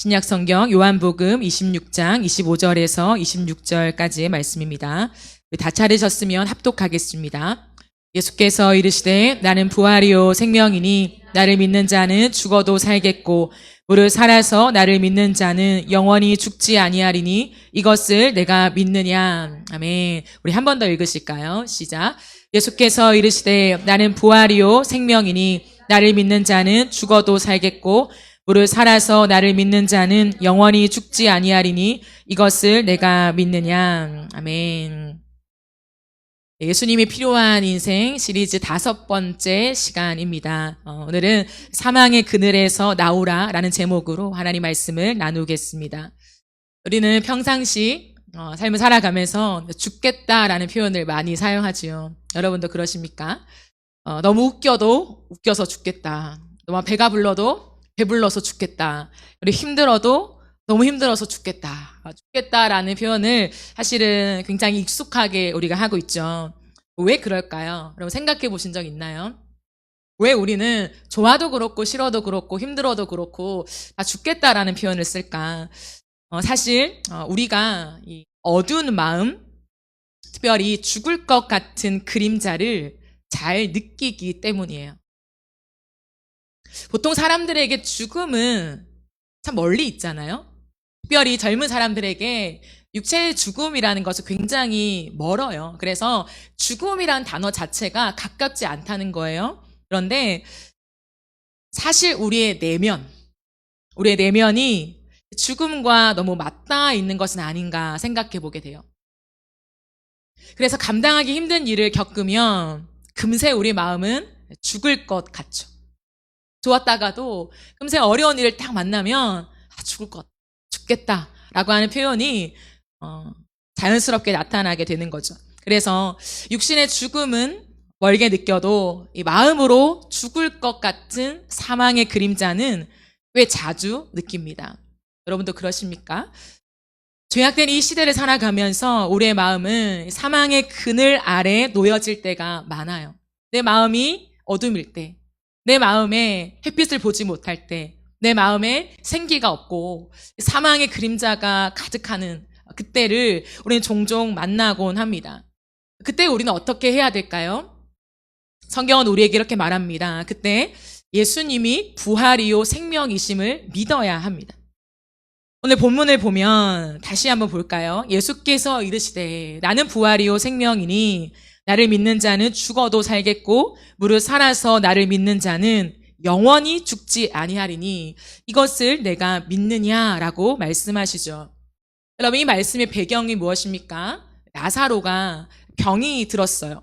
신약 성경 요한복음 26장 25절에서 26절까지의 말씀입니다. 우리 다 찾으셨으면 합독하겠습니다. 예수께서 이르시되 나는 부활이요 생명이니 나를 믿는 자는 죽어도 살겠고 무릇 살아서 나를 믿는 자는 영원히 죽지 아니하리니 이것을 내가 믿느냐. 아멘. 우리 한 번 더 읽으실까요? 시작. 예수께서 이르시되 나는 부활이요 생명이니 나를 믿는 자는 죽어도 살겠고 무릇 살아서 나를 믿는 자는 영원히 죽지 아니하리니 이것을 내가 믿느냐. 아멘. 예수님이 필요한 인생 시리즈 5번째 시간입니다. 오늘은 사망의 그늘에서 나오라라는 제목으로 하나님 말씀을 나누겠습니다. 우리는 평상시 삶을 살아가면서 죽겠다라는 표현을 많이 사용하지요. 여러분도 그러십니까? 너무 웃겨도 웃겨서 죽겠다. 너무 배가 불러도 배불러서 죽겠다. 우리 힘들어도 너무 힘들어서 죽겠다. 죽겠다라는 표현을 사실은 굉장히 익숙하게 우리가 하고 있죠. 왜 그럴까요? 여러분 생각해 보신 적 있나요? 왜 우리는 좋아도 그렇고 싫어도 그렇고 힘들어도 그렇고 다 죽겠다라는 표현을 쓸까? 사실 우리가 이 어두운 마음, 특별히 죽을 것 같은 그림자를 잘 느끼기 때문이에요. 보통 사람들에게 죽음은 참 멀리 있잖아요. 특별히 젊은 사람들에게 육체의 죽음이라는 것은 굉장히 멀어요. 그래서 죽음이란 단어 자체가 가깝지 않다는 거예요. 그런데 사실 우리의 내면이 죽음과 너무 맞닿아 있는 것은 아닌가 생각해 보게 돼요. 그래서 감당하기 힘든 일을 겪으면 금세 우리 마음은 죽을 것 같죠. 좋았다가도 금세 어려운 일을 딱 만나면 죽겠다라고 하는 표현이 자연스럽게 나타나게 되는 거죠. 그래서 육신의 죽음은 멀게 느껴도 이 마음으로 죽을 것 같은 사망의 그림자는 꽤 자주 느낍니다. 여러분도 그러십니까? 죄악된 이 시대를 살아가면서 우리의 마음은 사망의 그늘 아래 놓여질 때가 많아요. 내 마음이 어둠일 때, 내 마음에 햇빛을 보지 못할 때, 내 마음에 생기가 없고 사망의 그림자가 가득하는 그때를 우리는 종종 만나곤 합니다. 그때 우리는 어떻게 해야 될까요? 성경은 우리에게 이렇게 말합니다. 그때 예수님이 부활이요 생명이심을 믿어야 합니다. 오늘 본문을 보면 다시 한번 볼까요? 예수께서 이르시되 나는 부활이요 생명이니 나를 믿는 자는 죽어도 살겠고 무릇 살아서 나를 믿는 자는 영원히 죽지 아니하리니 이것을 내가 믿느냐라고 말씀하시죠. 여러분 이 말씀의 배경이 무엇입니까? 나사로가 병이 들었어요.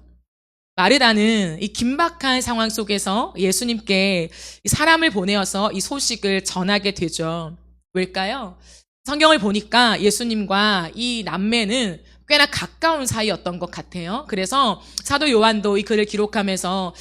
마르다는 이 긴박한 상황 속에서 예수님께 사람을 보내어서 이 소식을 전하게 되죠. 왜일까요? 성경을 보니까 예수님과 이 남매는 꽤나 가까운 사이였던 것 같아요. 그래서 사도 요한도 이 글을 기록하면서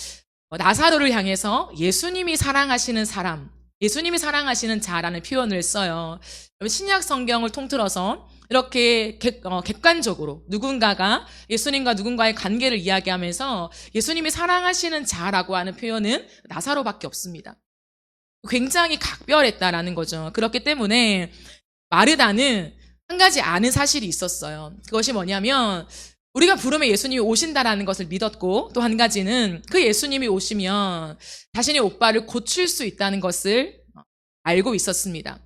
나사로를 향해서 예수님이 사랑하시는 사람, 예수님이 사랑하시는 자라는 표현을 써요. 신약 성경을 통틀어서 이렇게 객관적으로 누군가가 예수님과 누군가의 관계를 이야기하면서 예수님이 사랑하시는 자라고 하는 표현은 나사로밖에 없습니다. 굉장히 각별했다라는 거죠. 그렇기 때문에 마르다는 한 가지 아는 사실이 있었어요. 그것이 뭐냐면 우리가 부르면 예수님이 오신다라는 것을 믿었고 또 한 가지는 그 예수님이 오시면 자신의 오빠를 고칠 수 있다는 것을 알고 있었습니다.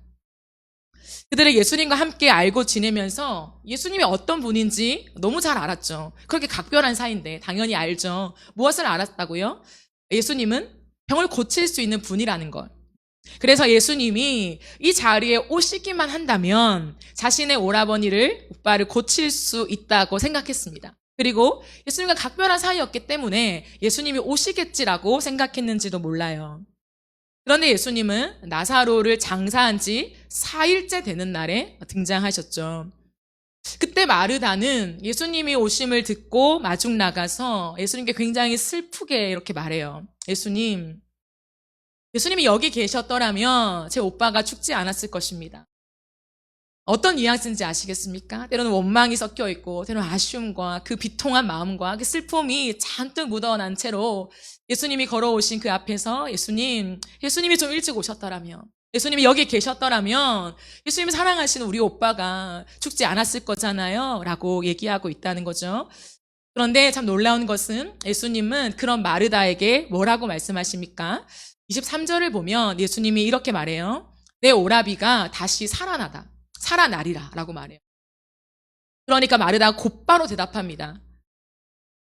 그들은 예수님과 함께 알고 지내면서 예수님이 어떤 분인지 너무 잘 알았죠. 그렇게 각별한 사이인데 당연히 알죠. 무엇을 알았다고요? 예수님은 병을 고칠 수 있는 분이라는 것. 그래서 예수님이 이 자리에 오시기만 한다면 자신의 오라버니를, 오빠를 고칠 수 있다고 생각했습니다. 그리고 예수님과 각별한 사이였기 때문에 예수님이 오시겠지라고 생각했는지도 몰라요. 그런데 예수님은 나사로를 장사한 지 4일째 되는 날에 등장하셨죠. 그때 마르다는 예수님이 오심을 듣고 마중 나가서 예수님께 굉장히 슬프게 이렇게 말해요. 예수님이 여기 계셨더라면 제 오빠가 죽지 않았을 것입니다. 어떤 뉘앙스인지 아시겠습니까? 때로는 원망이 섞여 있고 때로는 아쉬움과 그 비통한 마음과 그 슬픔이 잔뜩 묻어난 채로 예수님이 걸어오신 그 앞에서 예수님이 좀 일찍 오셨더라면 예수님이 여기 계셨더라면 예수님이 사랑하시는 우리 오빠가 죽지 않았을 거잖아요 라고 얘기하고 있다는 거죠. 그런데 참 놀라운 것은 예수님은 그런 마르다에게 뭐라고 말씀하십니까? 23절을 보면 예수님이 이렇게 말해요. 내 오라비가 다시 살아나리라 라고 말해요. 그러니까 마르다가 곧바로 대답합니다.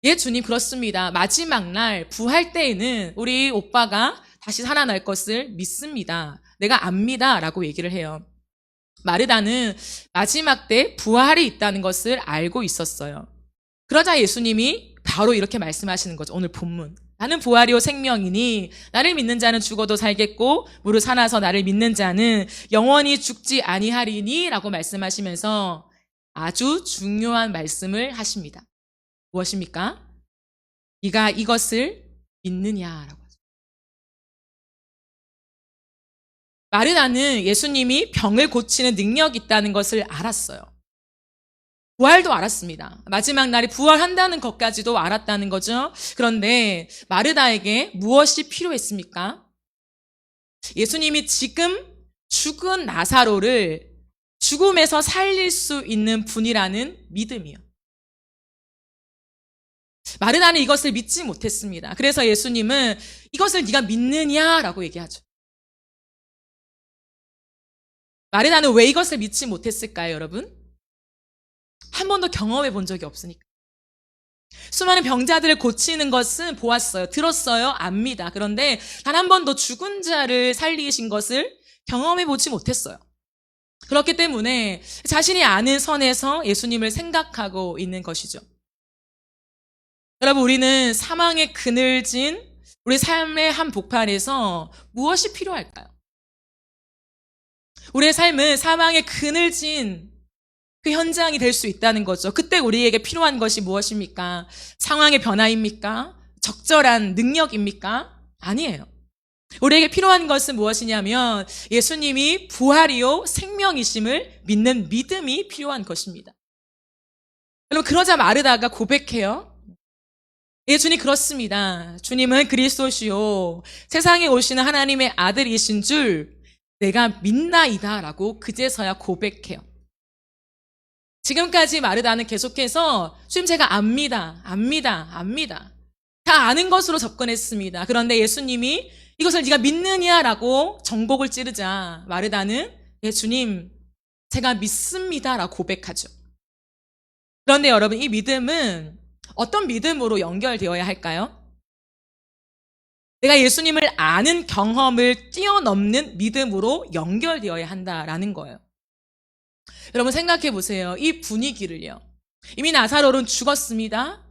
예, 주님, 그렇습니다. 마지막 날 부활 때에는 우리 오빠가 다시 살아날 것을 믿습니다. 내가 압니다. 라고 얘기를 해요. 마르다는 마지막 때 부활이 있다는 것을 알고 있었어요. 그러자 예수님이 바로 이렇게 말씀하시는 거죠. 오늘 본문. 나는 부활이요 생명이니 나를 믿는 자는 죽어도 살겠고 무릇 살아서 나를 믿는 자는 영원히 죽지 아니하리니 라고 말씀하시면서 아주 중요한 말씀을 하십니다. 무엇입니까? 네가 이것을 믿느냐라고 하죠. 마르다는 예수님이 병을 고치는 능력이 있다는 것을 알았어요. 부활도 알았습니다. 마지막 날에 부활한다는 것까지도 알았다는 거죠. 그런데 마르다에게 무엇이 필요했습니까? 예수님이 지금 죽은 나사로를 죽음에서 살릴 수 있는 분이라는 믿음이요. 마르다는 이것을 믿지 못했습니다. 그래서 예수님은 이것을 네가 믿느냐라고 얘기하죠. 마르다는 왜 이것을 믿지 못했을까요, 여러분? 한 번도 경험해 본 적이 없으니까. 수많은 병자들을 고치는 것은 보았어요. 들었어요. 압니다. 그런데 단 한 번도 죽은 자를 살리신 것을 경험해 보지 못했어요. 그렇기 때문에 자신이 아는 선에서 예수님을 생각하고 있는 것이죠. 여러분, 우리는 사망의 그늘진 우리 삶의 한 복판에서 무엇이 필요할까요? 우리의 삶은 사망의 그늘진 그 현장이 될 수 있다는 거죠. 그때 우리에게 필요한 것이 무엇입니까? 상황의 변화입니까? 적절한 능력입니까? 아니에요. 우리에게 필요한 것은 무엇이냐면 예수님이 부활이요 생명이심을 믿는 믿음이 필요한 것입니다. 여러분, 그러자 마르다가 고백해요. 예, 주님, 그렇습니다. 주님은 그리스도시요 세상에 오시는 하나님의 아들이신 줄 내가 믿나이다 라고 그제서야 고백해요. 지금까지 마르다는 계속해서 주님, 제가 압니다. 다 아는 것으로 접근했습니다. 그런데 예수님이 이것을 네가 믿느냐라고 정곡을 찌르자 마르다는 예, 주님, 제가 믿습니다 라고 고백하죠. 그런데 여러분, 이 믿음은 어떤 믿음으로 연결되어야 할까요? 내가 예수님을 아는 경험을 뛰어넘는 믿음으로 연결되어야 한다라는 거예요. 여러분, 생각해 보세요. 이 분위기를요. 이미 나사로는 죽었습니다.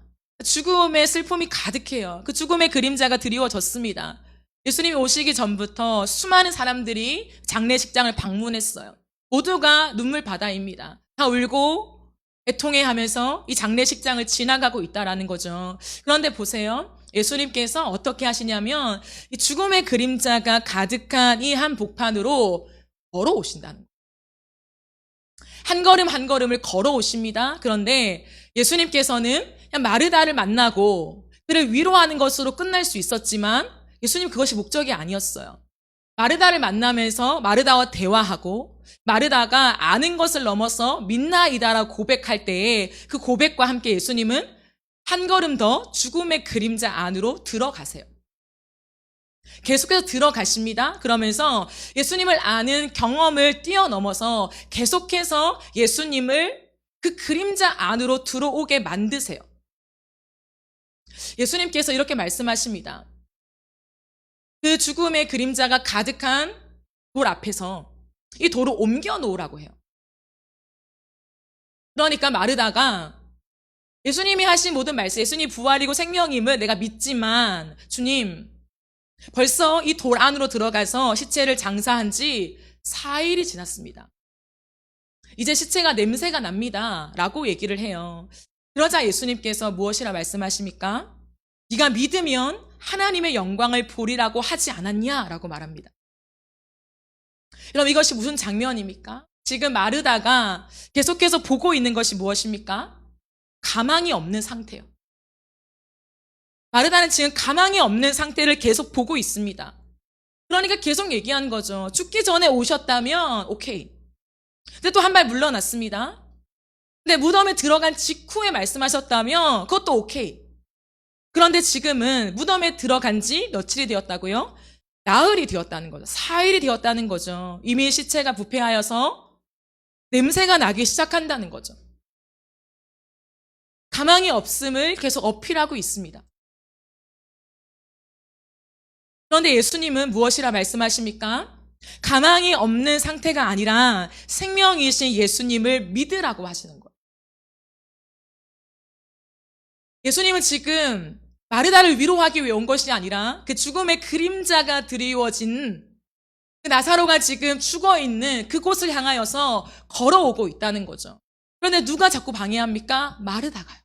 죽음의 슬픔이 가득해요. 그 죽음의 그림자가 드리워졌습니다. 예수님이 오시기 전부터 수많은 사람들이 장례식장을 방문했어요. 모두가 눈물 바다입니다. 다 울고 애통해하면서 이 장례식장을 지나가고 있다라는 거죠. 그런데 보세요. 예수님께서 어떻게 하시냐면 이 죽음의 그림자가 가득한 이 한 복판으로 걸어오신다는 거예요. 한 걸음 한 걸음을 걸어오십니다. 그런데 예수님께서는 그냥 마르다를 만나고 그를 위로하는 것으로 끝날 수 있었지만 예수님 그것이 목적이 아니었어요. 마르다를 만나면서 마르다와 대화하고 마르다가 아는 것을 넘어서 믿나이다라고 고백할 때에 그 고백과 함께 예수님은 한 걸음 더 죽음의 그림자 안으로 들어가세요. 계속해서 들어가십니다. 그러면서 예수님을 아는 경험을 뛰어넘어서 계속해서 예수님을 그 그림자 안으로 들어오게 만드세요. 예수님께서 이렇게 말씀하십니다. 그 죽음의 그림자가 가득한 돌 앞에서 이 돌을 옮겨 놓으라고 해요. 그러니까 마르다가 예수님이 하신 모든 말씀, 예수님 부활이고 생명임을 내가 믿지만 주님, 벌써 이 돌 안으로 들어가서 시체를 장사한 지 4일이 지났습니다. 이제 시체가 냄새가 납니다. 라고 얘기를 해요. 그러자 예수님께서 무엇이라 말씀하십니까? 네가 믿으면 하나님의 영광을 보리라고 하지 않았냐? 라고 말합니다. 여러분, 이것이 무슨 장면입니까? 지금 마르다가 계속해서 보고 있는 것이 무엇입니까? 가망이 없는 상태예요. 마르다는 지금 가망이 없는 상태를 계속 보고 있습니다. 그러니까 계속 얘기한 거죠. 죽기 전에 오셨다면 오케이. 근데 또 한 발 물러났습니다. 근데 무덤에 들어간 직후에 말씀하셨다면 그것도 오케이. 그런데 지금은 무덤에 들어간 지 며칠이 되었다고요? 나흘이 되었다는 거죠. 4일이 되었다는 거죠. 이미 시체가 부패하여서 냄새가 나기 시작한다는 거죠. 가망이 없음을 계속 어필하고 있습니다. 그런데 예수님은 무엇이라 말씀하십니까? 가망이 없는 상태가 아니라 생명이신 예수님을 믿으라고 하시는 거예요. 예수님은 지금 마르다를 위로하기 위해 온 것이 아니라 그 죽음의 그림자가 드리워진 그 나사로가 지금 죽어있는 그곳을 향하여서 걸어오고 있다는 거죠. 그런데 누가 자꾸 방해합니까? 마르다가요.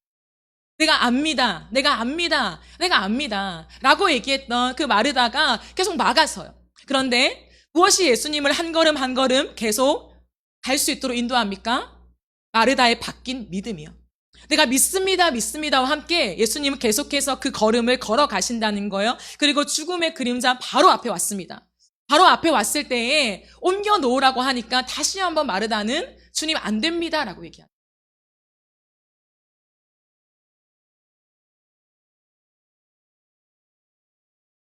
내가 압니다. 내가 압니다. 내가 압니다. 라고 얘기했던 그 마르다가 계속 막아서요. 그런데 무엇이 예수님을 한 걸음 한 걸음 계속 갈 수 있도록 인도합니까? 마르다의 바뀐 믿음이요. 내가 믿습니다, 믿습니다와 함께 예수님은 계속해서 그 걸음을 걸어가신다는 거예요. 그리고 죽음의 그림자 바로 앞에 왔습니다. 바로 앞에 왔을 때에 옮겨 놓으라고 하니까 다시 한번 마르다는 주님 안 됩니다 라고 얘기합니다.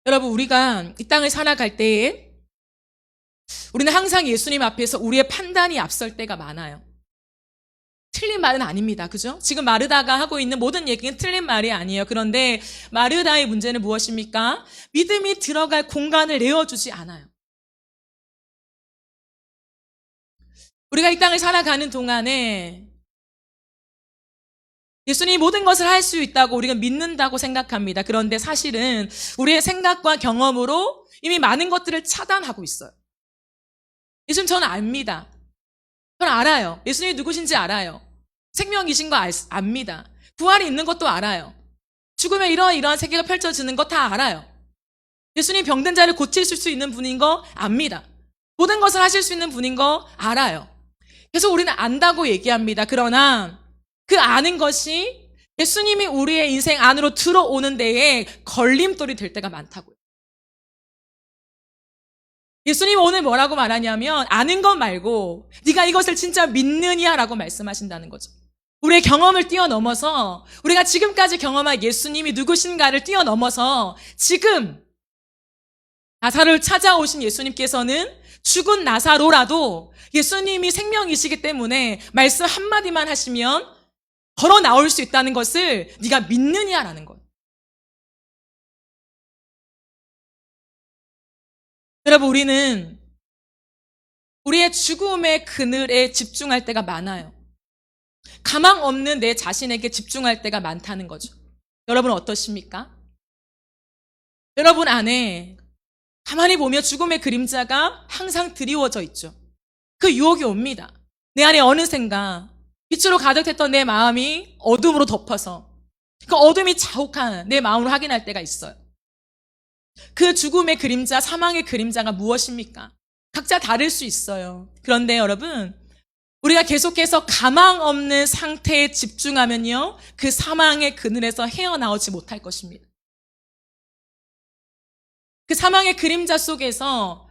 여러분, 우리가 이 땅을 살아갈 때에 우리는 항상 예수님 앞에서 우리의 판단이 앞설 때가 많아요. 틀린 말은 아닙니다. 그죠? 지금 마르다가 하고 있는 모든 얘기는 틀린 말이 아니에요. 그런데 마르다의 문제는 무엇입니까? 믿음이 들어갈 공간을 내어주지 않아요. 우리가 이 땅을 살아가는 동안에 예수님이 모든 것을 할 수 있다고 우리가 믿는다고 생각합니다. 그런데 사실은 우리의 생각과 경험으로 이미 많은 것들을 차단하고 있어요. 예수님 저는 압니다. 저는 알아요. 예수님이 누구신지 알아요. 생명이신 거 압니다. 부활이 있는 것도 알아요. 죽으면 이러한 세계가 펼쳐지는 거 다 알아요. 예수님 병든 자를 고치실 수 있는 분인 거 압니다. 모든 것을 하실 수 있는 분인 거 알아요. 그래서 우리는 안다고 얘기합니다. 그러나 그 아는 것이 예수님이 우리의 인생 안으로 들어오는 데에 걸림돌이 될 때가 많다고요. 예수님 오늘 뭐라고 말하냐면 아는 것 말고 네가 이것을 진짜 믿느냐라고 말씀하신다는 거죠. 우리의 경험을 뛰어넘어서 우리가 지금까지 경험한 예수님이 누구신가를 뛰어넘어서 지금 나사로를 찾아오신 예수님께서는 죽은 나사로라도 예수님이 생명이시기 때문에 말씀 한마디만 하시면 걸어 나올 수 있다는 것을 네가 믿느냐라는 거예요. 여러분, 우리는 우리의 죽음의 그늘에 집중할 때가 많아요. 가망 없는 내 자신에게 집중할 때가 많다는 거죠. 여러분 어떠십니까? 여러분 안에 가만히 보면 죽음의 그림자가 항상 드리워져 있죠. 그 유혹이 옵니다. 내 안에 어느샌가 빛으로 가득했던 내 마음이 어둠으로 덮어서 그 어둠이 자욱한 내 마음으로 확인할 때가 있어요. 그 죽음의 그림자, 사망의 그림자가 무엇입니까? 각자 다를 수 있어요. 그런데 여러분, 우리가 계속해서 가망 없는 상태에 집중하면요, 그 사망의 그늘에서 헤어나오지 못할 것입니다. 그 사망의 그림자 속에서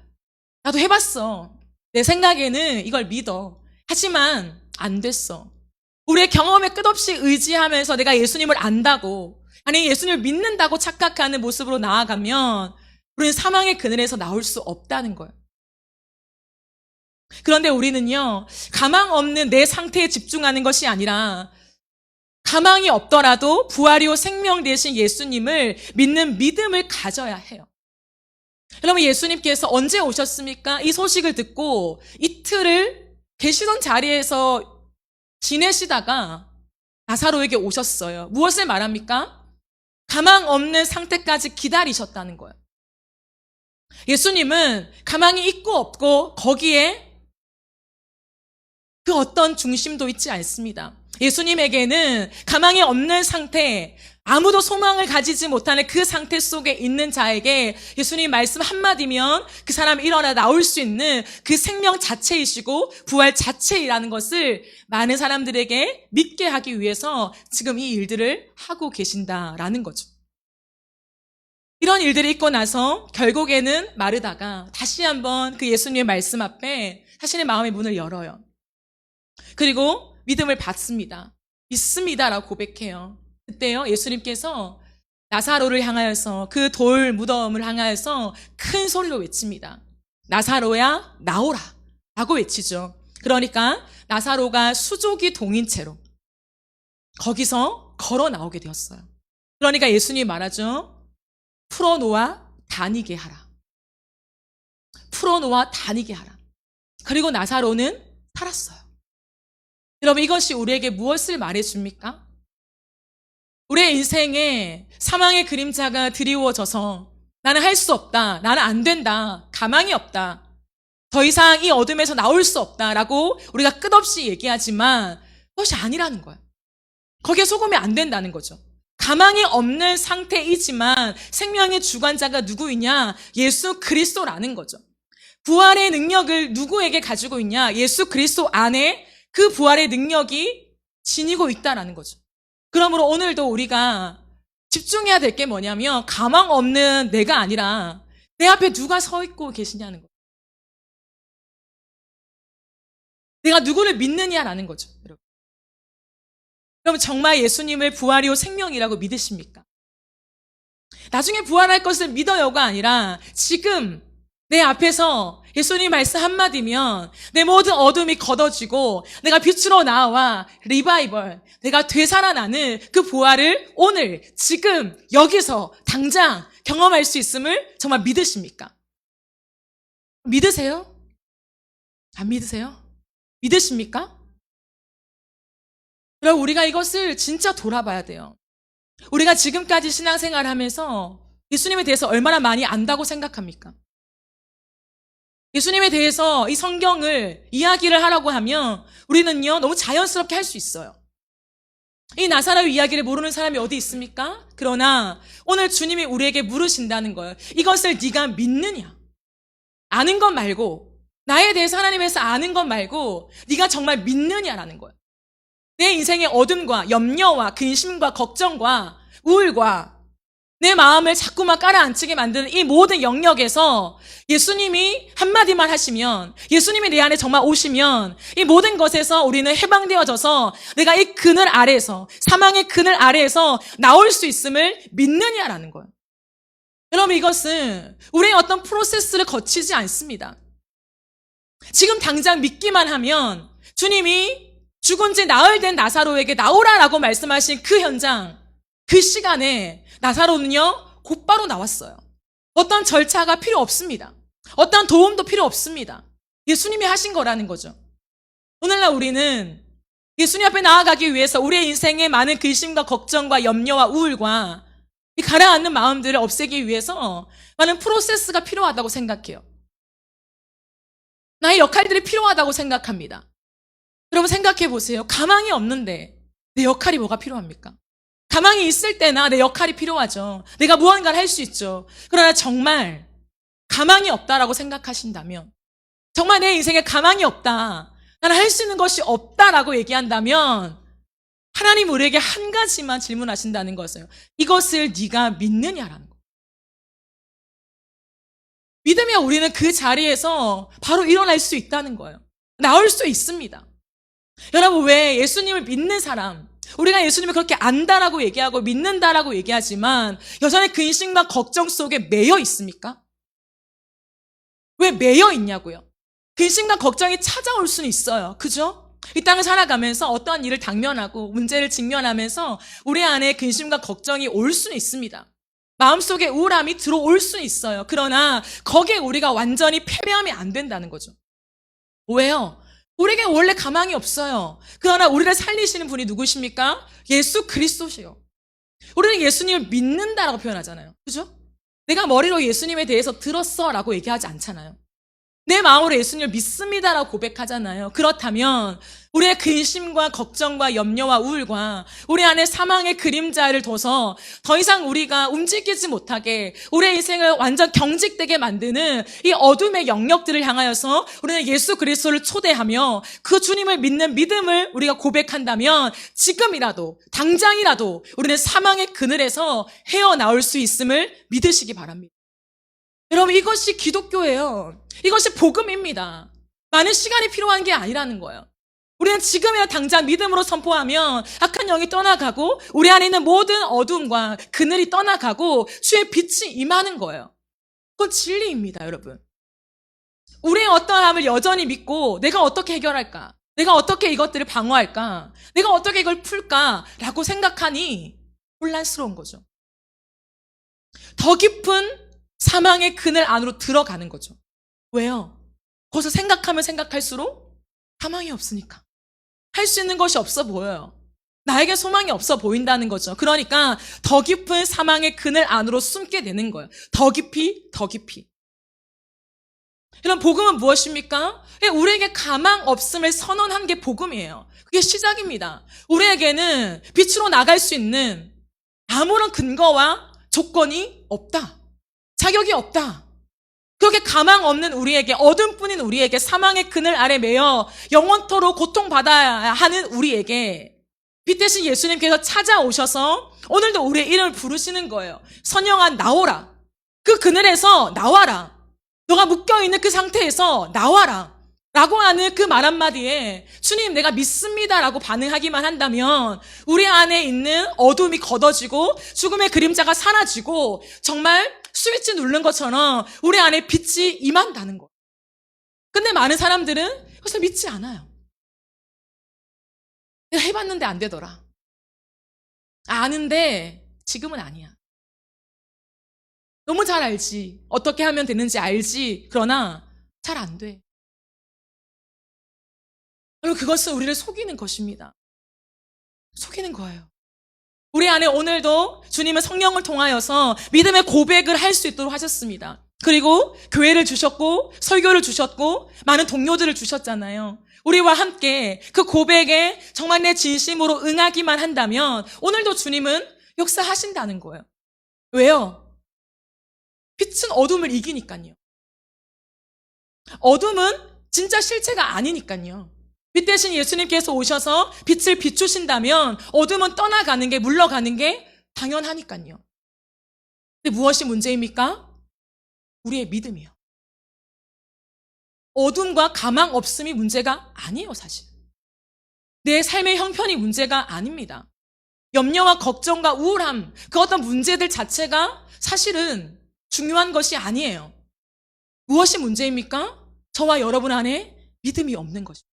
나도 해봤어. 내 생각에는 이걸 믿어. 하지만 안 됐어. 우리의 경험에 끝없이 의지하면서 내가 예수님을 안다고, 아니 예수님을 믿는다고 착각하는 모습으로 나아가면 우리는 사망의 그늘에서 나올 수 없다는 거예요. 그런데 우리는요, 가망 없는 내 상태에 집중하는 것이 아니라 가망이 없더라도 부활이요 생명 되신 예수님을 믿는 믿음을 가져야 해요. 여러분, 예수님께서 언제 오셨습니까? 이 소식을 듣고 이틀을 계시던 자리에서 지내시다가 나사로에게 오셨어요. 무엇을 말합니까? 가망 없는 상태까지 기다리셨다는 거예요. 예수님은 가망이 있고 없고 거기에 그 어떤 중심도 있지 않습니다. 예수님에게는 가망이 없는 상태, 아무도 소망을 가지지 못하는 그 상태 속에 있는 자에게 예수님 말씀 한마디면 그 사람이 일어나 나올 수 있는 그 생명 자체이시고 부활 자체이라는 것을 많은 사람들에게 믿게 하기 위해서 지금 이 일들을 하고 계신다라는 거죠. 이런 일들이 있고 나서 결국에는 마르다가 다시 한번 그 예수님의 말씀 앞에 자신의 마음의 문을 열어요. 그리고 믿음을 받습니다. 믿습니다라고 고백해요. 그때요, 예수님께서 나사로를 향하여서 그 돌 무덤을 향하여서 큰 소리로 외칩니다. 나사로야 나오라 라고 외치죠. 그러니까 나사로가 수족이 동인 채로 거기서 걸어 나오게 되었어요. 그러니까 예수님이 말하죠. 풀어놓아 다니게 하라. 풀어놓아 다니게 하라. 그리고 나사로는 살았어요. 여러분, 이것이 우리에게 무엇을 말해줍니까? 우리의 인생에 사망의 그림자가 드리워져서 나는 할 수 없다, 나는 안 된다, 가망이 없다, 더 이상 이 어둠에서 나올 수 없다라고 우리가 끝없이 얘기하지만 그것이 아니라는 거예요. 거기에 속으면 안 된다는 거죠. 가망이 없는 상태이지만 생명의 주관자가 누구이냐? 예수 그리스도라는 거죠. 부활의 능력을 누구에게 가지고 있냐? 예수 그리스도 안에 그 부활의 능력이 지니고 있다라는 거죠. 그러므로 오늘도 우리가 집중해야 될 게 뭐냐면 가망 없는 내가 아니라 내 앞에 누가 서 있고 계시냐는 거예요. 내가 누구를 믿느냐라는 거죠. 여러분. 그럼 정말 예수님을 부활이요 생명이라고 믿으십니까? 나중에 부활할 것을 믿어요가 아니라 지금 내 앞에서 예수님 말씀 한마디면 내 모든 어둠이 걷어지고 내가 빛으로 나와 리바이벌, 내가 되살아나는 그 부활을 오늘 지금 여기서 당장 경험할 수 있음을 정말 믿으십니까? 믿으세요? 안 믿으세요? 믿으십니까? 여러분, 우리가 이것을 진짜 돌아봐야 돼요. 우리가 지금까지 신앙생활을 하면서 예수님에 대해서 얼마나 많이 안다고 생각합니까? 예수님에 대해서 이 성경을 이야기를 하라고 하면 우리는요, 너무 자연스럽게 할 수 있어요. 이 나사로 이야기를 모르는 사람이 어디 있습니까? 그러나 오늘 주님이 우리에게 물으신다는 거예요. 이것을 네가 믿느냐? 아는 것 말고, 나에 대해서 하나님에서 아는 것 말고 네가 정말 믿느냐라는 거예요. 내 인생의 어둠과 염려와 근심과 걱정과 우울과 내 마음을 자꾸만 깔아앉히게 만드는 이 모든 영역에서 예수님이 한마디만 하시면, 예수님이 내 안에 정말 오시면 이 모든 것에서 우리는 해방되어져서 내가 이 그늘 아래에서, 사망의 그늘 아래에서 나올 수 있음을 믿느냐라는 거예요. 여러분, 이것은 우리의 어떤 프로세스를 거치지 않습니다. 지금 당장 믿기만 하면 주님이 죽은 지 나흘 된 나사로에게 나오라라고 말씀하신 그 현장, 그 시간에 나사로는요, 곧바로 나왔어요. 어떤 절차가 필요 없습니다. 어떤 도움도 필요 없습니다. 예수님이 하신 거라는 거죠. 오늘날 우리는 예수님 앞에 나아가기 위해서 우리의 인생의 많은 근심과 걱정과 염려와 우울과 이 가라앉는 마음들을 없애기 위해서 많은 프로세스가 필요하다고 생각해요. 나의 역할들이 필요하다고 생각합니다. 여러분, 생각해 보세요. 가망이 없는데 내 역할이 뭐가 필요합니까? 가망이 있을 때나 내 역할이 필요하죠. 내가 무언가를 할 수 있죠. 그러나 정말 가망이 없다라고 생각하신다면, 정말 내 인생에 가망이 없다, 나는 할 수 있는 것이 없다라고 얘기한다면 하나님 우리에게 한 가지만 질문하신다는 것이에요. 이것을 네가 믿느냐라는 거예요. 믿으면 우리는 그 자리에서 바로 일어날 수 있다는 거예요. 나올 수 있습니다. 여러분, 왜 예수님을 믿는 사람, 우리가 예수님을 그렇게 안다라고 얘기하고 믿는다라고 얘기하지만 여전히 근심과 걱정 속에 매여 있습니까? 왜 매여 있냐고요? 근심과 걱정이 찾아올 수는 있어요. 그죠? 이 땅을 살아가면서 어떠한 일을 당면하고 문제를 직면하면서 우리 안에 근심과 걱정이 올 수는 있습니다. 마음속에 우울함이 들어올 수는 있어요. 그러나 거기에 우리가 완전히 패배하면 안 된다는 거죠. 왜요? 우리에게 원래 가망이 없어요. 그러나 우리를 살리시는 분이 누구십니까? 예수 그리스도시요. 우리는 예수님을 믿는다라고 표현하잖아요. 그죠? 내가 머리로 예수님에 대해서 들었어 라고 얘기하지 않잖아요. 내 마음으로 예수님을 믿습니다라고 고백하잖아요. 그렇다면 우리의 근심과 걱정과 염려와 우울과 우리 안에 사망의 그림자를 둬서 더 이상 우리가 움직이지 못하게 우리의 인생을 완전 경직되게 만드는 이 어둠의 영역들을 향하여서 우리는 예수 그리스도를 초대하며 그 주님을 믿는 믿음을 우리가 고백한다면 지금이라도 당장이라도 우리는 사망의 그늘에서 헤어나올 수 있음을 믿으시기 바랍니다. 여러분, 이것이 기독교예요. 이것이 복음입니다. 많은 시간이 필요한 게 아니라는 거예요. 우리는 지금이나 당장 믿음으로 선포하면 악한 영이 떠나가고 우리 안에 있는 모든 어둠과 그늘이 떠나가고 주의 빛이 임하는 거예요. 그건 진리입니다, 여러분. 우리의 어떠함을 여전히 믿고 내가 어떻게 해결할까? 내가 어떻게 이것들을 방어할까? 내가 어떻게 이걸 풀까라고 생각하니 혼란스러운 거죠. 더 깊은 사망의 그늘 안으로 들어가는 거죠. 왜요? 거기서 생각하면 생각할수록 사망이 없으니까. 할 수 있는 것이 없어 보여요. 나에게 소망이 없어 보인다는 거죠. 그러니까 더 깊은 사망의 그늘 안으로 숨게 되는 거예요. 더 깊이, 더 깊이. 이런 복음은 무엇입니까? 우리에게 가망 없음을 선언한 게 복음이에요. 그게 시작입니다. 우리에게는 빛으로 나갈 수 있는 아무런 근거와 조건이 없다. 자격이 없다. 그렇게 가망 없는 우리에게, 어둠뿐인 우리에게, 사망의 그늘 아래 매여 영원토록 고통받아야 하는 우리에게 빛 대신 예수님께서 찾아오셔서 오늘도 우리의 이름을 부르시는 거예요. 선영아, 나오라. 그 그늘에서 나와라. 너가 묶여있는 그 상태에서 나와라. 라고 하는 그 말 한마디에 주님, 내가 믿습니다 라고 반응하기만 한다면 우리 안에 있는 어둠이 걷어지고 죽음의 그림자가 사라지고 정말 스위치 누른 것처럼 우리 안에 빛이 임한다는 거예요. 근데 많은 사람들은 그것을 믿지 않아요. 내가 해봤는데 안 되더라. 아는데 지금은 아니야. 너무 잘 알지. 어떻게 하면 되는지 알지. 그러나 잘 안 돼. 여러분, 그것은 우리를 속이는 것입니다. 속이는 거예요. 우리 안에 오늘도 주님은 성령을 통하여서 믿음의 고백을 할 수 있도록 하셨습니다. 그리고 교회를 주셨고 설교를 주셨고 많은 동료들을 주셨잖아요. 우리와 함께 그 고백에 정말 내 진심으로 응하기만 한다면 오늘도 주님은 역사하신다는 거예요. 왜요? 빛은 어둠을 이기니까요. 어둠은 진짜 실체가 아니니까요. 빛 대신 예수님께서 오셔서 빛을 비추신다면 어둠은 떠나가는 게, 물러가는 게 당연하니까요. 근데 무엇이 문제입니까? 우리의 믿음이요. 어둠과 가망 없음이 문제가 아니에요, 사실. 내 삶의 형편이 문제가 아닙니다. 염려와 걱정과 우울함, 그 어떤 문제들 자체가 사실은 중요한 것이 아니에요. 무엇이 문제입니까? 저와 여러분 안에 믿음이 없는 것이죠.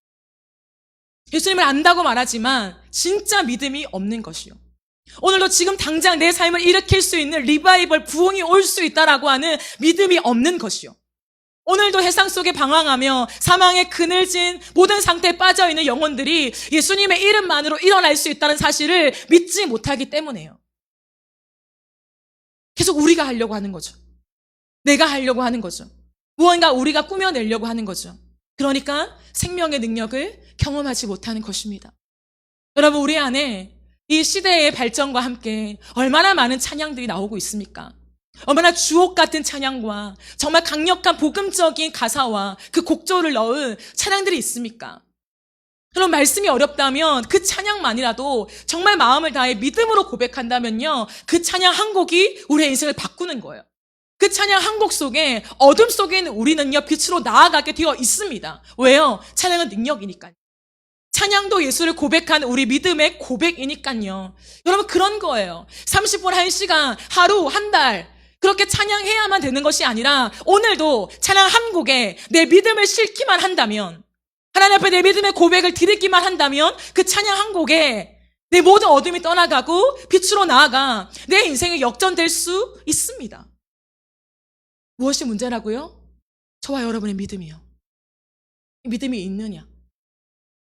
예수님을 안다고 말하지만 진짜 믿음이 없는 것이요. 오늘도 지금 당장 내 삶을 일으킬 수 있는 리바이벌, 부흥이 올 수 있다라고 하는 믿음이 없는 것이요. 오늘도 해상 속에 방황하며 사망의 그늘진 모든 상태에 빠져있는 영혼들이 예수님의 이름만으로 일어날 수 있다는 사실을 믿지 못하기 때문에요. 계속 우리가 하려고 하는 거죠. 내가 하려고 하는 거죠. 무언가 우리가 꾸며내려고 하는 거죠. 그러니까 생명의 능력을 경험하지 못하는 것입니다. 여러분, 우리 안에 이 시대의 발전과 함께 얼마나 많은 찬양들이 나오고 있습니까? 얼마나 주옥 같은 찬양과 정말 강력한 복음적인 가사와 그 곡조를 넣은 찬양들이 있습니까? 여러분, 말씀이 어렵다면 그 찬양만이라도 정말 마음을 다해 믿음으로 고백한다면요, 그 찬양 한 곡이 우리의 인생을 바꾸는 거예요. 그 찬양 한 곡 속에 어둠 속에 있는 우리는요, 빛으로 나아가게 되어 있습니다. 왜요? 찬양은 능력이니까요. 찬양도 예수를 고백하는 우리 믿음의 고백이니까요. 여러분, 그런 거예요. 30분, 1시간, 하루, 한 달 그렇게 찬양해야만 되는 것이 아니라 오늘도 찬양 한 곡에 내 믿음을 싣기만 한다면, 하나님 앞에 내 믿음의 고백을 드리기만 한다면 그 찬양 한 곡에 내 모든 어둠이 떠나가고 빛으로 나아가 내 인생이 역전될 수 있습니다. 무엇이 문제라고요? 저와 여러분의 믿음이요. 믿음이 있느냐?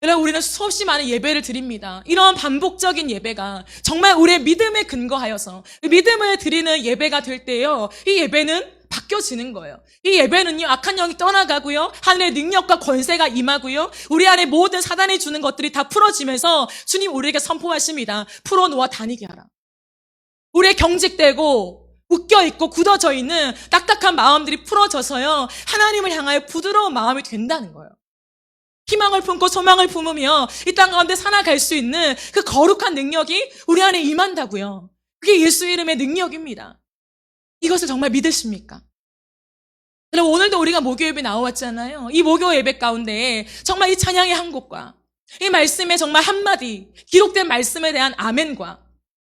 여러분, 우리는 수없이 많은 예배를 드립니다. 이런 반복적인 예배가 정말 우리의 믿음에 근거하여서 믿음을 드리는 예배가 될 때요, 이 예배는 바뀌어지는 거예요. 이 예배는요, 악한 영이 떠나가고요, 하늘의 능력과 권세가 임하고요, 우리 안에 모든 사단이 주는 것들이 다 풀어지면서 주님 우리에게 선포하십니다. 풀어놓아 다니게 하라. 우리의 경직되고 묶여있고 굳어져 있는 딱딱한 마음들이 풀어져서요, 하나님을 향하여 부드러운 마음이 된다는 거예요. 희망을 품고 소망을 품으며 이 땅 가운데 살아갈 수 있는 그 거룩한 능력이 우리 안에 임한다고요. 그게 예수 이름의 능력입니다. 이것을 정말 믿으십니까? 여러분, 오늘도 우리가 목요 예배 나와왔잖아요. 이 목요 예배 가운데 정말 이 찬양의 한 곡과 이 말씀의 정말 한마디, 기록된 말씀에 대한 아멘과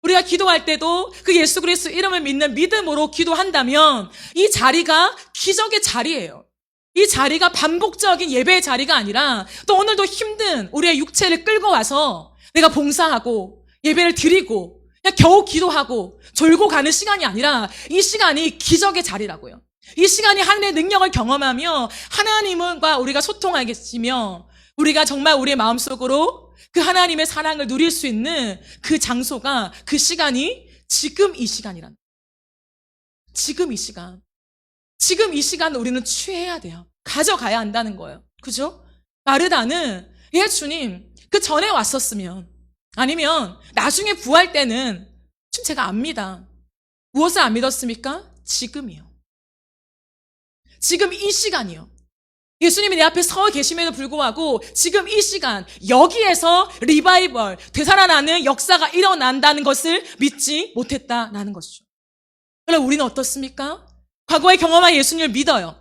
우리가 기도할 때도 그 예수 그리스도 이름을 믿는 믿음으로 기도한다면 이 자리가 기적의 자리예요. 이 자리가 반복적인 예배의 자리가 아니라 또 오늘도 힘든 우리의 육체를 끌고 와서 내가 봉사하고 예배를 드리고 그냥 겨우 기도하고 졸고 가는 시간이 아니라 이 시간이 기적의 자리라고요. 이 시간이 하나님의 능력을 경험하며 하나님과 우리가 소통하겠으며 우리가 정말 우리의 마음속으로 그 하나님의 사랑을 누릴 수 있는 그 장소가, 그 시간이 지금 이 시간이란. 지금 이 시간. 지금 이 시간 우리는 취해야 돼요. 가져가야 한다는 거예요. 그죠? 마르다는 예 주님 그 전에 왔었으면 아니면 나중에 구할 때는 지금 제가 압니다. 무엇을 안 믿었습니까? 지금이요. 지금 이 시간이요. 예수님이 내 앞에 서 계심에도 불구하고 지금 이 시간 여기에서 리바이벌, 되살아나는 역사가 일어난다는 것을 믿지 못했다라는 것이죠. 그럼 우리는 어떻습니까? 과거에 경험한 예수님을 믿어요.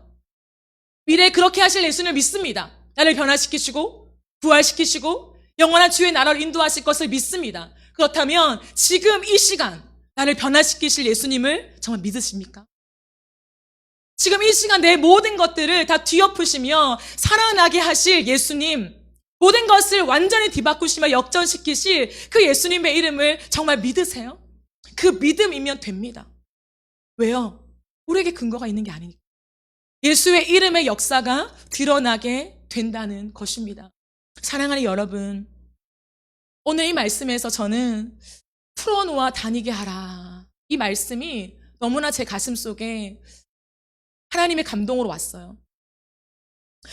미래에 그렇게 하실 예수님을 믿습니다. 나를 변화시키시고 부활시키시고 영원한 주의 나라로 인도하실 것을 믿습니다. 그렇다면 지금 이 시간 나를 변화시키실 예수님을 정말 믿으십니까? 지금 이 시간 내 모든 것들을 다 뒤엎으시며 살아나게 하실 예수님, 모든 것을 완전히 뒤바꾸시며 역전시키실 그 예수님의 이름을 정말 믿으세요? 그 믿음이면 됩니다. 왜요? 우리에게 근거가 있는 게 아니니까. 예수의 이름의 역사가 드러나게 된다는 것입니다. 사랑하는 여러분, 오늘 이 말씀에서 저는 풀어놓아 다니게 하라. 이 말씀이 너무나 제 가슴 속에 하나님의 감동으로 왔어요.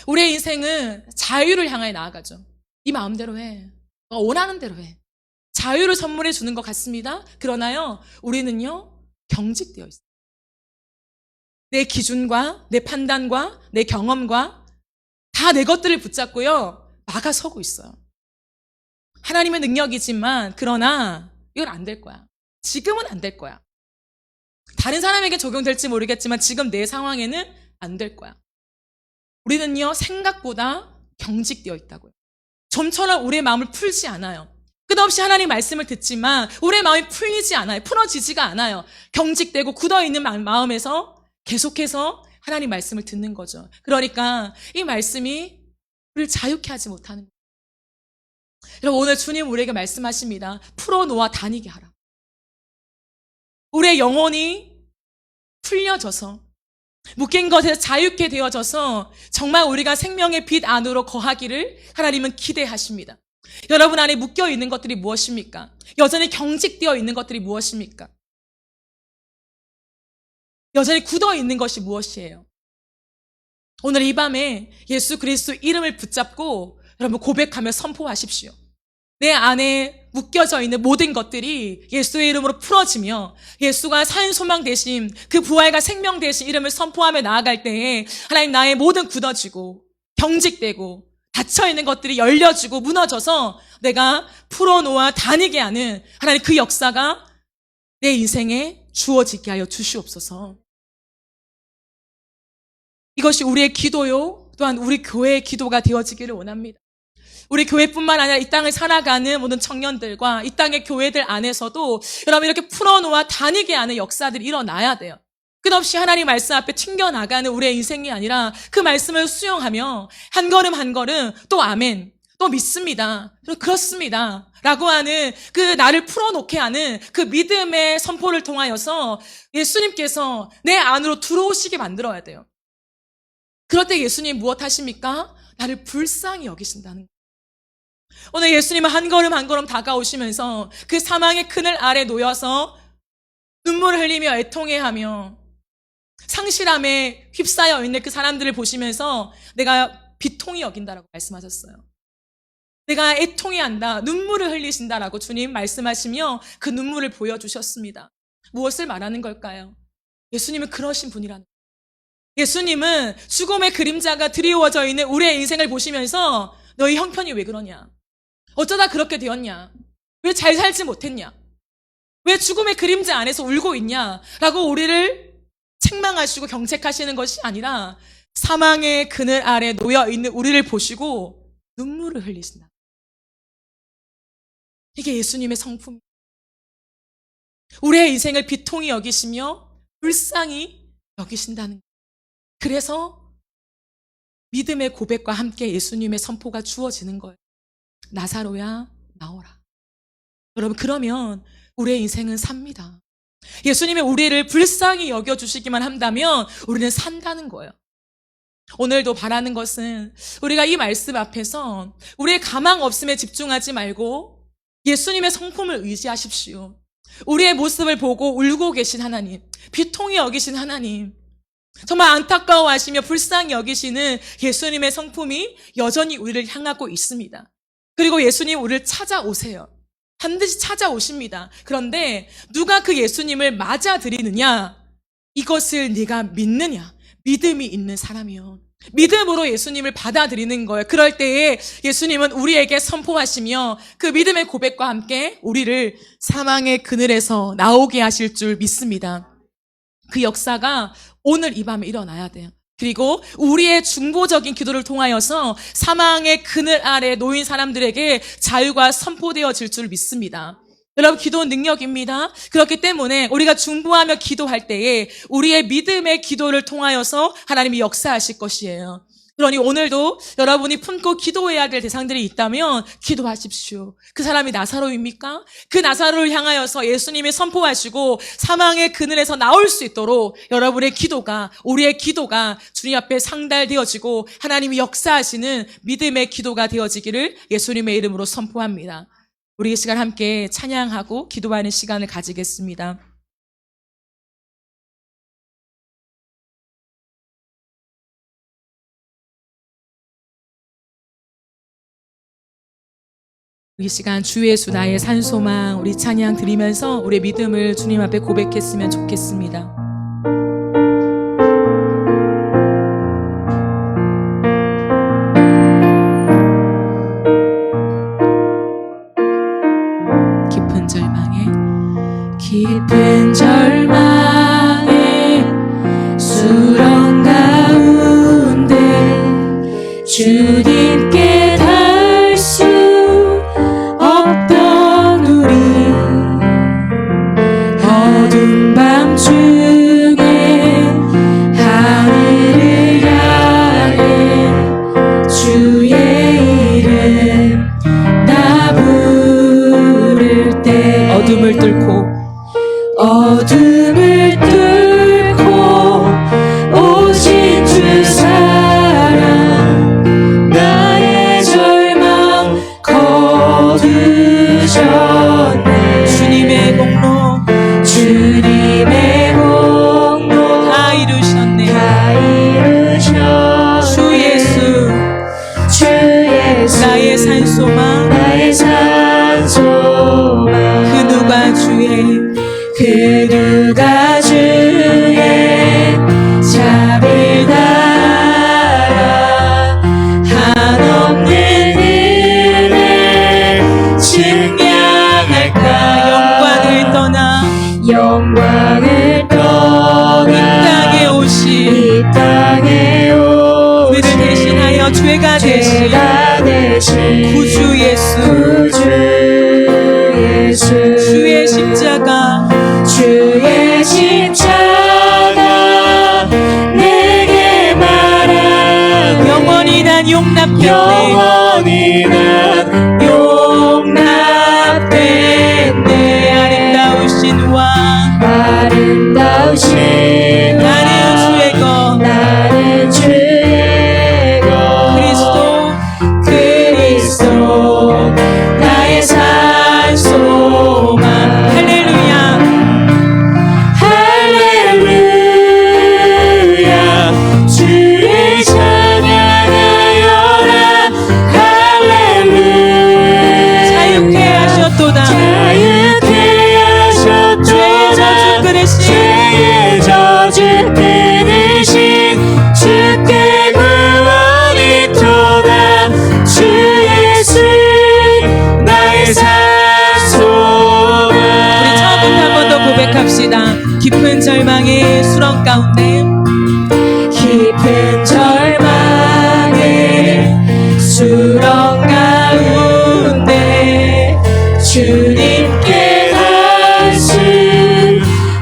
우리의 인생은 자유를 향하여 나아가죠. 네 마음대로 해. 너가 원하는 대로 해. 자유를 선물해 주는 것 같습니다. 그러나요, 우리는요, 경직되어 있어요. 내 기준과 내 판단과 내 경험과 다 내 것들을 붙잡고요, 막아서고 있어요. 하나님의 능력이지만 그러나 이건 안 될 거야. 지금은 안 될 거야. 다른 사람에게 적용될지 모르겠지만 지금 내 상황에는 안 될 거야. 우리는요, 생각보다 경직되어 있다고요. 좀처럼 우리의 마음을 풀지 않아요. 끝없이 하나님 말씀을 듣지만 우리의 마음이 풀리지 않아요. 풀어지지가 않아요. 경직되고 굳어있는 마음에서 계속해서 하나님 말씀을 듣는 거죠. 그러니까 이 말씀이 우리를 자유케 하지 못하는 거예요. 여러분, 오늘 주님 우리에게 말씀하십니다. 풀어놓아 다니게 하라. 우리의 영혼이 풀려져서 묶인 것에서 자유케 되어져서 정말 우리가 생명의 빛 안으로 거하기를 하나님은 기대하십니다. 여러분 안에 묶여있는 것들이 무엇입니까? 여전히 경직되어 있는 것들이 무엇입니까? 여전히 굳어있는 것이 무엇이에요? 오늘 이 밤에 예수 그리스도 이름을 붙잡고 여러분 고백하며 선포하십시오. 내 안에 묶여져 있는 모든 것들이 예수의 이름으로 풀어지며 예수가 산 소망 되신 그 부활과 생명 되신 이름을 선포하며 나아갈 때에 하나님 나의 모든 굳어지고 경직되고 닫혀있는 것들이 열려지고 무너져서 내가 풀어놓아 다니게 하는 하나님 그 역사가 내 인생에 주어지게 하여 주시옵소서. 이것이 우리의 기도요, 또한 우리 교회의 기도가 되어지기를 원합니다. 우리 교회뿐만 아니라 이 땅을 살아가는 모든 청년들과 이 땅의 교회들 안에서도 여러분 이렇게 풀어놓아 다니게 하는 역사들이 일어나야 돼요. 끝없이 하나님 말씀 앞에 튕겨나가는 우리의 인생이 아니라 그 말씀을 수용하며 한 걸음 한 걸음 또 아멘, 또 믿습니다, 그렇습니다 라고 하는 그 나를 풀어놓게 하는 그 믿음의 선포를 통하여서 예수님께서 내 안으로 들어오시게 만들어야 돼요. 그럴 때 예수님 무엇 하십니까? 나를 불쌍히 여기신다는 거예요. 오늘 예수님은 한 걸음 한 걸음 다가오시면서 그 사망의 그늘 아래 놓여서 눈물을 흘리며 애통해하며 상실함에 휩싸여 있는 그 사람들을 보시면서 내가 비통히 여긴다라고 말씀하셨어요. 내가 애통해 한다, 눈물을 흘리신다라고 주님 말씀하시며 그 눈물을 보여주셨습니다. 무엇을 말하는 걸까요? 예수님은 그러신 분이라는 거예요. 예수님은 죽음의 그림자가 드리워져 있는 우리의 인생을 보시면서 너희 형편이 왜 그러냐? 어쩌다 그렇게 되었냐? 왜 잘 살지 못했냐? 왜 죽음의 그림자 안에서 울고 있냐? 라고 우리를 책망하시고 경책하시는 것이 아니라 사망의 그늘 아래 놓여 있는 우리를 보시고 눈물을 흘리신다. 이게 예수님의 성품. 우리의 인생을 비통히 여기시며 불쌍히 여기신다는 거예요. 그래서 믿음의 고백과 함께 예수님의 선포가 주어지는 거예요. 나사로야 나오라. 여러분, 그러면 우리의 인생은 삽니다. 예수님이 우리를 불쌍히 여겨주시기만 한다면 우리는 산다는 거예요. 오늘도 바라는 것은 우리가 이 말씀 앞에서 우리의 가망 없음에 집중하지 말고 예수님의 성품을 의지하십시오. 우리의 모습을 보고 울고 계신 하나님, 비통히 여기신 하나님, 정말 안타까워하시며 불쌍히 여기시는 예수님의 성품이 여전히 우리를 향하고 있습니다. 그리고 예수님 우리를 찾아오세요. 반드시 찾아오십니다. 그런데 누가 그 예수님을 맞아들이느냐? 이것을 네가 믿느냐? 믿음이 있는 사람이요. 믿음으로 예수님을 받아들이는 거예요. 그럴 때에 예수님은 우리에게 선포하시며 그 믿음의 고백과 함께 우리를 사망의 그늘에서 나오게 하실 줄 믿습니다. 그 역사가 오늘 이 밤에 일어나야 돼요. 그리고 우리의 중보적인 기도를 통하여서 사망의 그늘 아래 놓인 사람들에게 자유가 선포되어질 줄 믿습니다. 여러분, 기도는 능력입니다. 그렇기 때문에 우리가 중보하며 기도할 때에 우리의 믿음의 기도를 통하여서 하나님이 역사하실 것이에요. 그러니 오늘도 여러분이 품고 기도해야 될 대상들이 있다면 기도하십시오. 그 사람이 나사로입니까? 그 나사로를 향하여서 예수님이 선포하시고 사망의 그늘에서 나올 수 있도록 여러분의 기도가, 우리의 기도가 주님 앞에 상달되어지고 하나님이 역사하시는 믿음의 기도가 되어지기를 예수님의 이름으로 선포합니다. 우리 이 시간 함께 찬양하고 기도하는 시간을 가지겠습니다. 이 시간 주의 수 나의 산소망 우리 찬양 드리면서 우리의 믿음을 주님 앞에 고백했으면 좋겠습니다. 깊은 절망에 수렁 가운데 주님께 닿을 수 없던 우리 어두운 밤 중에 하늘을 향해 주의 이름 나 부를 때 어둠을 뚫고 오신 주 사랑 나의 절망 거두셨네. 주님의 공로 다 이루셨네. 주 예수 나의 산소망 그 누가 주의 자비를 따라 한없는 은혜 증량할까. 영광을 떠나 이 땅에 오신 우리를 대신하여 죄가 되신 구주 예수 주의 십자가 내게 말하네. 영원히 난 용납됐네. 아름다우신 왕 나는 주의 것 그리스도 나의 산소망. 할렐루야 절망의 수렁 가운데 깊은 절망의 수렁 가운데 주님께 갈 수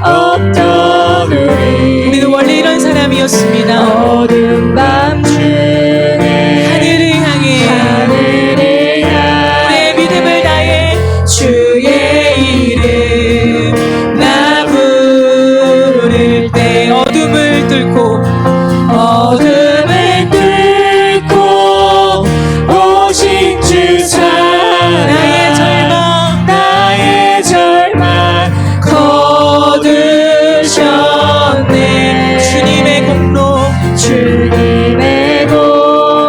없던 우리도 원래 이런 사람이었습니다. 어두운 밤 중에 하늘을 향해 우리의 믿음을 다해 주의 이름 나 부를 때 어둠을 뚫고 오신 주 사랑 나의 절망 거두셨네. 주님의 공로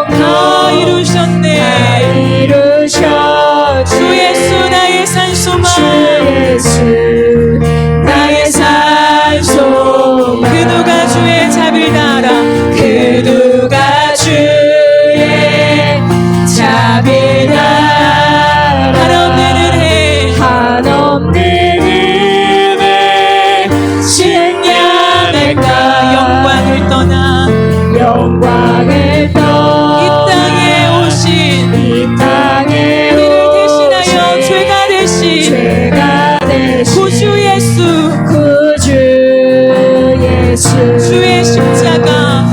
다 이루셨네. 주 예수 나의 산소망 나의 산소망 그 누가 주의 자비를 알아 그 누가 주의 자비를 한없는 은혜 한없는 은혜 신념할까 영광을 떠나 영광을 떠나 이 땅에 오신 이 땅에 우리를 대신하여 죄가 대신 구주 예수 주의 십자가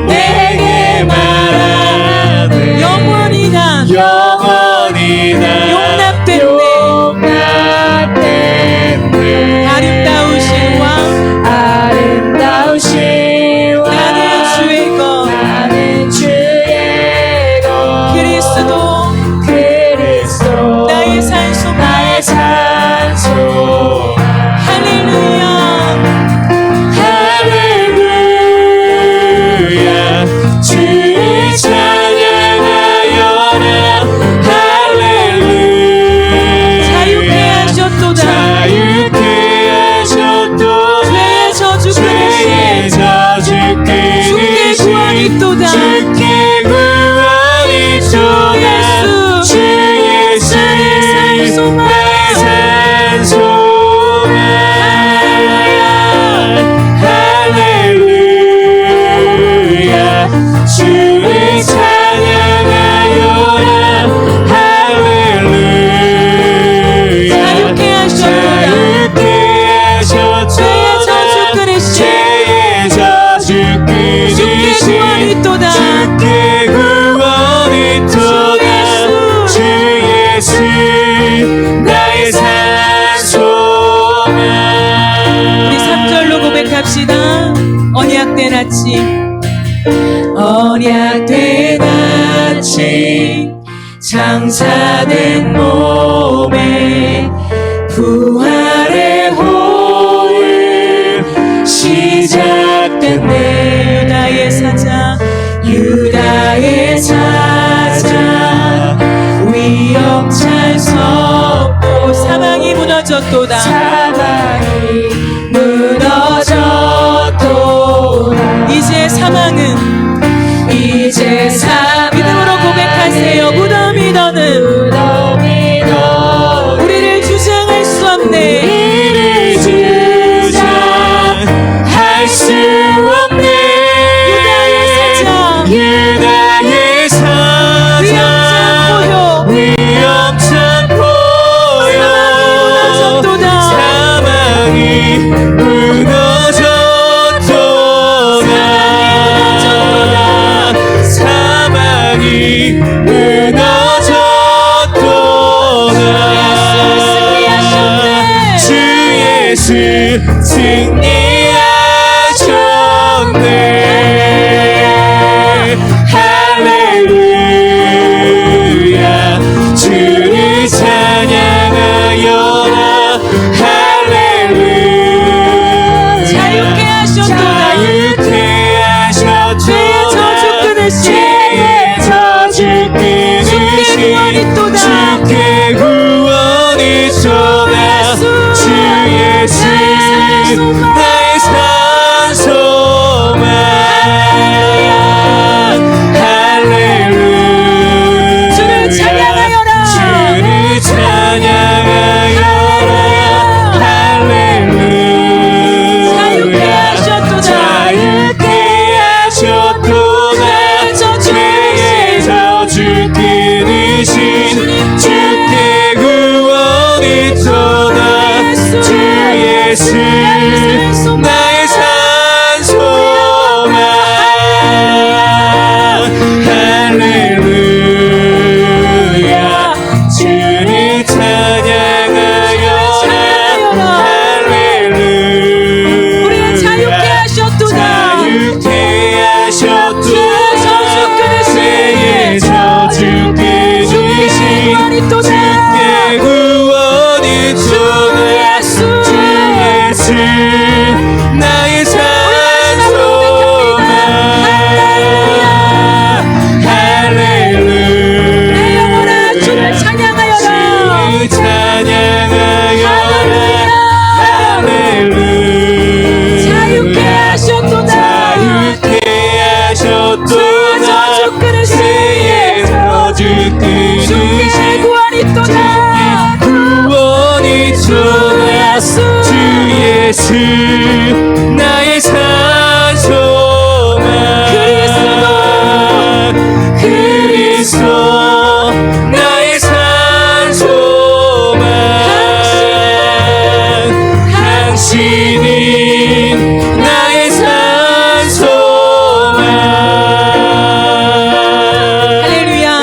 내게 말하네 영원히 난 용납됐네. 아름다우신 왕 나는 주의 것 그리스도 나의 산소망 할렐루야 할렐루야 주의 찬양하여라 할렐루야 자유케 하셨도다 자유케 하셨도다 죄의 저주 끊으시네 주께 구원이 또다 주께 구원이 또다 주 예수 나의 산소망 할렐루야 주를 찬양하여라 할렐루야 자유케 하셨도다 죄의 저주 끊으시네 주께 구원이 또다 주께 구원이 또다 주 예수 나의 산소망 우리 3절로 고백합시다. 언약된 아침 장사된 몸에 부활의 호흡 시작됐네 유다의 사자 위험찬 선포 사망이 무너졌도다 사망이 무너졌도다 이제 사망은 믿음으로 고백하세요. 무덤이 너는 우리를 주장할 수 없네. 우리를 주장할 수 없네 유다의 사자 위험찬 포효 사망이 무너졌도다 사망이 무너졌도다 주 예수 승리하셨네 할렐루야 주를 찬양하여라 할렐루야 자유케 하셨도다 죄의 저주 끊으신 죄의 저주 주께 구원이 또다 주께 구원이 또다 주 예수 나의 산소망 할렐루야 주를 찬양하여라 주를 찬양하여라 예수 나의 산소만 그리스도 나의 산소만 당신이 나의 산소만. 할렐루야.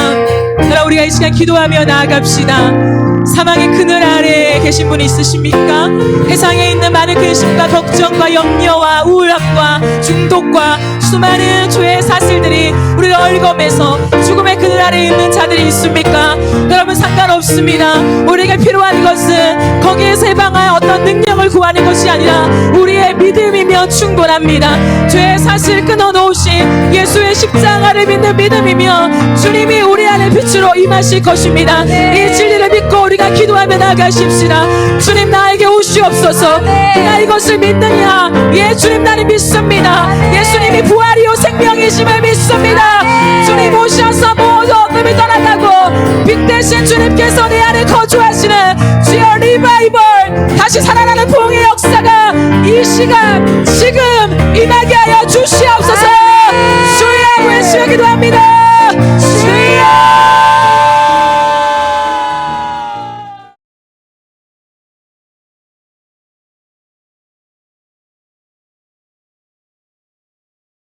그럼 우리가 이 시간 기도하며 나아갑시다. 사망의 그늘 아래에 계신 분이 있으십니까? 세상에 있는 많은 근심과 걱정과 염려와 우울함과 중독과 수많은 죄의 사슬들이 우리를 얽어매서 죽음의 그늘 아래에 있는 자들이 있습니까? 여러분, 상관없습니다. 우리에게 필요한 것은 거기에서 해방할 어떤 능력을 구하는 것이 아니라 우리의 믿음이면 충분합니다. 죄의 사슬 끊어놓으신 예수의 십자가를 믿는 믿음이며 주님이 우리 안에 빛으로 임하실 것입니다. 이 진리를 믿고 우리가 기도하며 나아가십시다. 주님, 나에게 오시옵소서. 내가 이것을 믿느냐? 예, 주님, 나는 믿습니다. 예수님이 부활이요 생명이심을 믿습니다. 주님 오셔서 모두 어둠이 떠나가고 빛 대신 주님께서 내 안에 거주하시는 주여 리바이벌, 다시 살아나는 부흥의 역사가 이 시간 지금 임하게 하여 주시옵소서.